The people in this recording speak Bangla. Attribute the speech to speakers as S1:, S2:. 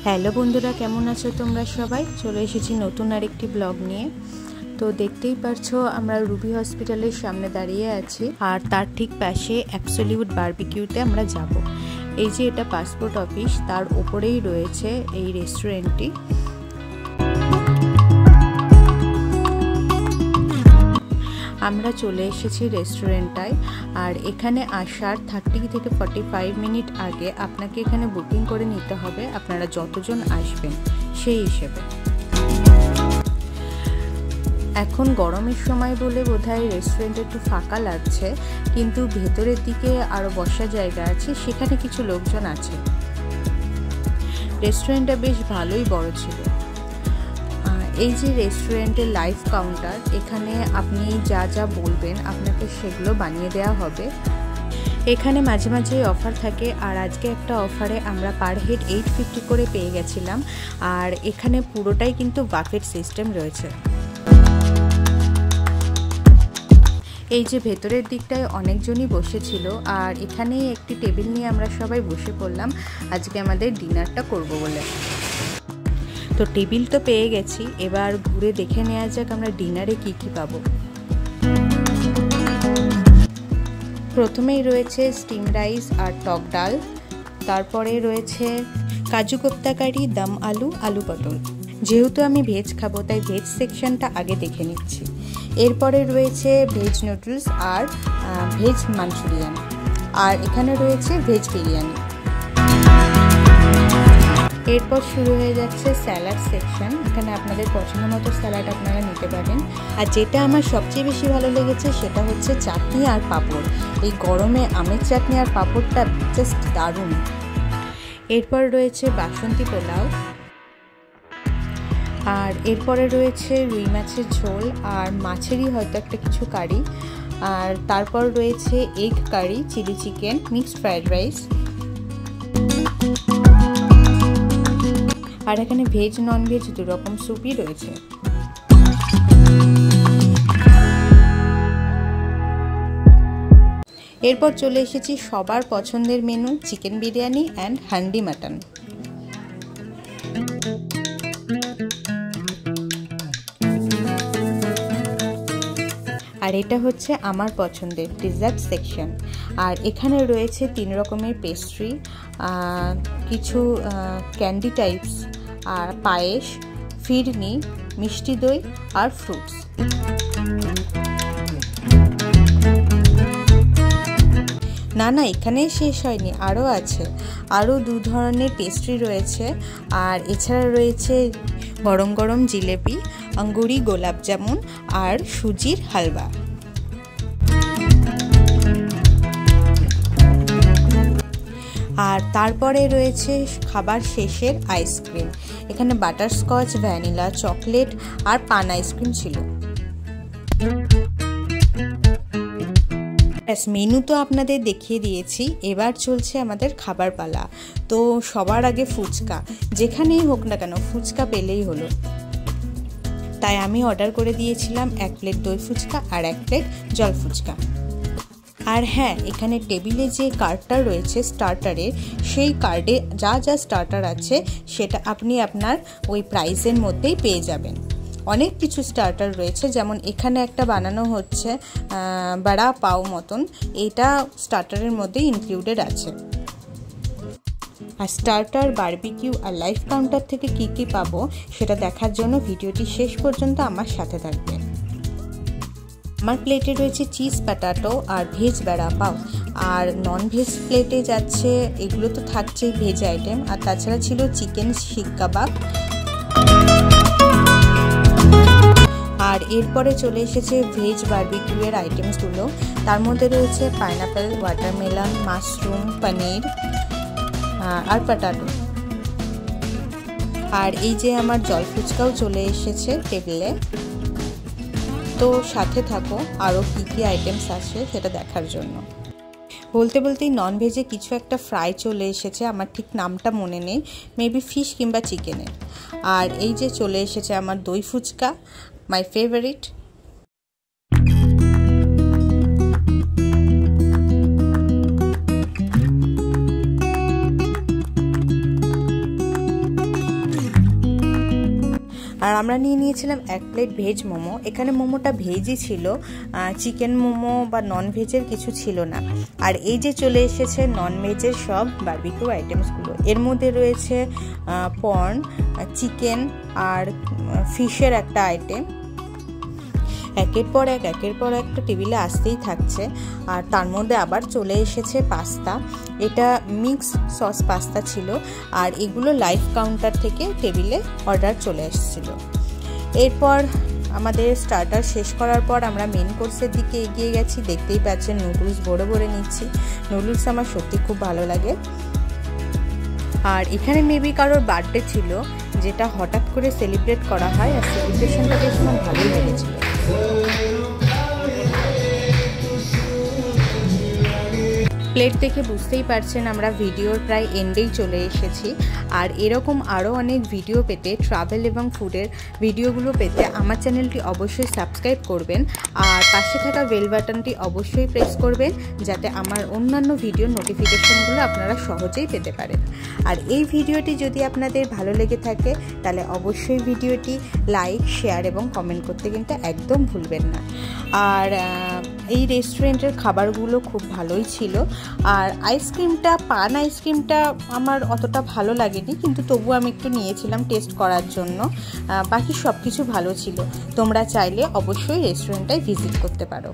S1: হ্যালো বন্ধুরা, কেমন আছো তোমরা সবাই? চলে এসেছি নতুন আরেকটি ব্লগ নিয়ে। তো দেখতেই পারছো আমরা রুবি হসপিটালের সামনে দাঁড়িয়ে আছি, আর তার ঠিক পাশে অ্যাবসলিউট বারবিকিউতে আমরা যাব। এই যে এটা পাসপোর্ট অফিস, তার ওপরেই রয়েছে এই রেস্টুরেন্টটি। আমরা চলে এসেছি রেস্টুরেন্টটায়, আর এখানে আসার 30 থেকে 45 মিনিট আগে আপনাকে এখানে বুকিং করে নিতে হবে, আপনারা যতজন আসবেন সেই হিসেবে। এখন গরমের সময় বলে বোধহয় রেস্টুরেন্ট একটু ফাঁকা লাগছে, কিন্তু ভেতরের দিকে আরও বসার জায়গা আছে, সেখানে কিছু লোকজন আছে। রেস্টুরেন্টটা বেশ ভালোই বড় ছিল। এই যে রেস্টুরেন্টের লাইভ কাউন্টার, এখানে আপনি যা যা বলবেন আপনাকে সেগুলো বানিয়ে দেওয়া হবে। এখানে মাঝে মাঝে অফার থাকে, আর আজকে একটা অফারে আমরা পার হেড 850 করে পেয়ে গেছিলাম। আর এখানে পুরোটাই কিন্তু বাফেট সিস্টেম রয়েছে। এই যে ভেতরের দিকটায় অনেকজনই বসেছিল, আর এখানেই একটি টেবিল নিয়ে আমরা সবাই বসে পড়লাম আজকে আমাদের ডিনারটা করব বলে। তো টেবিল তো পেয়ে গেছি, এবার ঘুরে দেখে নেওয়া যাক আমরা ডিনারে কি কি পাবো। প্রথমেই রয়েছে স্টিম রাইস আর টক ডাল, তারপরে রয়েছে কাজু কোপ্তা কারি, দম আলু, আলু পটল। যেহেতু আমি ভেজ খাবো তাই ভেজ সেকশনটা আগে দেখে নিচ্ছি। এরপরে রয়েছে ভেজ নুডলস আর ভেজ মাঞ্চুরিয়ান, আর এখানে রয়েছে ভেজ বিরিয়ানি। এরপর শুরু হয়ে যাচ্ছে স্যালাড সেকশন। এখানে আপনাদের পছন্দ মতো স্যালাড আপনারা নিতে পারেন। আর যেটা আমার সবচেয়ে বেশি ভালো লেগেছে সেটা হচ্ছে চাটনি আর পাঁপড়। এই গরমে আমের চাটনি আর পাঁপড়টা জাস্ট দারুণ। এরপর রয়েছে বাসন্তী পোলাও, আর এরপরে রয়েছে রুই মাছের ঝোল আর মাছেরই হয়তো একটা কিছু কারি। আর তারপর রয়েছে egg curry, chilli chicken, mixed fried rice. আর এখানে ভেজ নন ভেজ দুরকম স্যুপই রয়েছে। এরপর চলে এসেছি সবার পছন্দের menu, chicken biryani and handi mutton. আর এটা হচ্ছে আমার পছন্দের ডিজার্ট সেকশন। আর এখানে রয়েছে 3 রকমের পেস্ট্রি, কিছু ক্যান্ডি টাইপস, আর পায়েস, ফিরনি, মিষ্টি দই আর ফ্রুটস। না এখানেই শেষ হয়নি, আরও আছে। আরও 2 ধরনের পেস্ট্রি রয়েছে, আর এছাড়া রয়েছে গরম গরম জিলেপি, আঙ্গুরি গোলাপ জামুন আর সুজির হালবা। আর তারপরে রয়েছে খাবার শেষের আইসক্রিম। এখানে বাটারস্কচ, ভ্যানিলা, চকলেট আর পান আইসক্রিম ছিল। মেনু তো আপনাদের দেখিয়ে দিয়েছি, এবার চলছে আমাদের খাবার পালা। তো সবার আগে ফুচকা, যেখানেই হোক না কেন ফুচকা পেলেই হলো। তাই আমি অর্ডার করে দিয়েছিলাম 1 প্লেট দই ফুচকা আর 1 প্লেট জল ফুচকা। আর হ্যাঁ, এখানে টেবিলে যে কার্ডটা রয়েছে স্টার্টারের, সেই কার্ডে যা যা স্টার্টার আছে সেটা আপনি আপনার ওই প্রাইসের মধ্যেই পেয়ে যাবেন। অনেক কিছু স্টার্টার রয়েছে, যেমন এখানে একটা বানানো হচ্ছে বড়া পাও মতন, এটা স্টার্টারের মধ্যেই ইনক্লুডেড আছে। আর স্টার্টার, বারবিকিউ আর লাইভ কাউন্টার থেকে কি কি পাবো সেটা দেখার জন্য ভিডিওটি শেষ পর্যন্ত আমার সাথে থাকবেন। আমার প্লেটে রয়েছে চিজ পটাটো আর ভেজ বড়া পাও, আর নন ভেজ প্লেটে যাচ্ছে, এগুলো তো থাকছেই ভেজ আইটেম, আর তাছাড়া ছিল চিকেন শিক কাবাব। আর এরপরে চলে এসেছে ভেজ বারবিকিউয়ের আইটেমসগুলো। তার মধ্যে রয়েছে পাইনাপেল, ওয়াটারমেলন, মাশরুম, পনির আর পটাটো। আর এই যে আমার জল ফুচকাও চলে এসেছে টেবিলে। তো সাথে থাকো আরও কী কী আইটেমস আছে সেটা দেখার জন্য। বলতে বলতেই নন ভেজে কিছু একটা ফ্রাই চলে এসেছে, আমার ঠিক নামটা মনে নেই, মেবি ফিশ কিংবা চিকেনের। আর এই যে চলে এসেছে আমার দই ফুচকা, মাই ফেভারিট। আর আমরা নিয়ে নিয়েছিলাম 1 প্লেট ভেজ মোমো। এখানে মোমোটা ভেজই ছিল, চিকেন মোমো বা নন ভেজের কিছু ছিল না। আর এই যে চলে এসেছে নন ভেজের সব বারবিকিউ আইটেমসগুলো। এর মধ্যে রয়েছে পর্ন, চিকেন আর ফিশের একটা আইটেম। একের পর একটা টেবিলে আসতেই থাকছে। আর তার মধ্যে আবার চলে এসেছে পাস্তা। এটা মিক্স সস পাস্তা ছিল। আর এগুলো লাইভ কাউন্টার থেকে টেবিলে অর্ডার চলে এসেছিল। এরপর আমাদের স্টার্টার শেষ করার পর আমরা মেন কোর্সের দিকে এগিয়ে গেছি। দেখতেই পাচ্ছেন নুডলস ভরে নিচ্ছি। নুডলস আমার সত্যি খুব ভালো লাগে। আর এখানে মেবি কারোর বার্থডে ছিল, যেটা হঠাৎ করে সেলিব্রেট করা হয়। আর সেলিব্রেশনটা বেশ আমার ভালোই লেগেছিল। প্লেট দেখে বুঝতেই পারছেন আমরা ভিডিওর প্রায় এন্ডেই চলে এসেছি। আর এরকম আরও অনেক ভিডিও পেতে, ট্রাভেল এবং ফুডের ভিডিওগুলো পেতে আমার চ্যানেলটি অবশ্যই সাবস্ক্রাইব করবেন। আর পাশে থাকা বেল বাটনটি অবশ্যই প্রেস করবেন, যাতে আমার অন্যান্য ভিডিওর নোটিফিকেশনগুলো আপনারা সহজেই পেতে পারেন। আর এই ভিডিওটি যদি আপনাদের ভালো লেগে থাকে তাহলে অবশ্যই ভিডিওটি লাইক, শেয়ার এবং কমেন্ট করতে কিন্তু একদম ভুলবেন না। আর এই রেস্টুরেন্টের খাবারগুলো খুব ভালোই ছিল। আর পান আইসক্রিমটা আমার অতটা ভালো লাগেনি, কিন্তু তবু আমি একটু নিয়েছিলাম টেস্ট করার জন্য। বাকি সব কিছু ভালো ছিল। তোমরা চাইলে অবশ্যই রেস্টুরেন্টটায় ভিজিট করতে পারো।